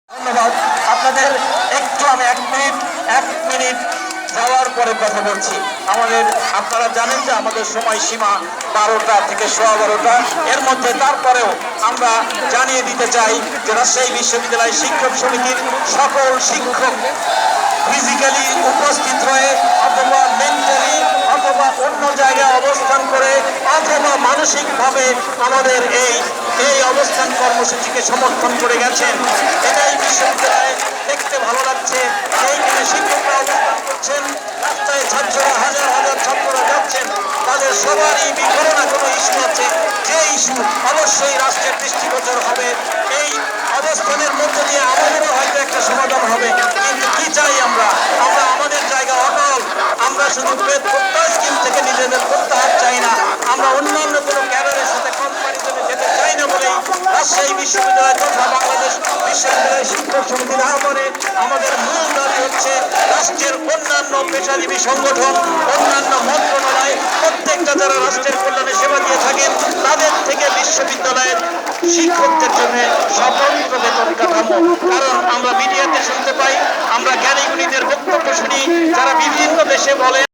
ধন্যবাদ আপনাদের। একটু আমি এক মিনিট যাওয়ার পরে কথা বলছি। আপনারা জানেন যে আমাদের সময়সীমা 12টা থেকে 12:15। এর মধ্যে তারপরেও আমরা জানিয়ে দিতে চাই যে রাজশাহী বিশ্ববিদ্যালয় শিক্ষক সমিতির সকল শিক্ষক ফিজিক্যালি উপস্থিত হয়ে অথবা মেন্টালি অথবা অন্য জায়গায় অবস্থান করে অথবা মানসিকভাবে আমাদের এই অবস্থান কর্মসূচিকে সমর্থন করে গেছেন। এটাই বিশ্ববিদ্যালয়ে দেখতে ভালো লাগছে। এইখানে শিক্ষকরা অবস্থান করছেন, রাস্তায় ছাত্ররা হাজার হাজার ছাত্ররা যাচ্ছেন। তাদের সবারই কোনো না কোনো ইস্যু আছে, যে ইস্যু অবশ্যই রাষ্ট্রের দৃষ্টিগোচর হবে। এই অবস্থানের মধ্যে দিয়ে আমাদেরও হয়তো একটা সমাধান হবে। কিন্তু কি চাই আমরা আমাদের জায়গা অটল। আমরা শুধু প্রত্যয় স্কিম থেকে নিজেদের প্রত্যাহার চাই না। আমরা অন্যান্য কোনো ক্যাডারের সাথে কম্পারিজনে যেতে চাই না বলেই রাজশাহী বিশ্ববিদ্যালয় তথা বাংলাদেশ বিশ্ববিদ্যালয় শিক্ষক সমিতির আহ্বানে আমাদের মূল দাবি হচ্ছে রাষ্ট্রের অন্যান্য পেশাজীবী সংগঠন, অন্যান্য মন্ত্রণালয় প্রত্যেকটা যারা রাষ্ট্রের কল্যাণে সেবা দিয়ে থাকেন তাদের থেকে বিশ্ববিদ্যালয়ের শিক্ষকদের জন্য স্বতন্ত্র বেতন কাঠামো। কারণ আমরা মিডিয়াতে শুনতে পাই, আমরা জ্ঞানীগুণীদের বক্তব্য শুনি, যারা বিভিন্ন দেশে বলে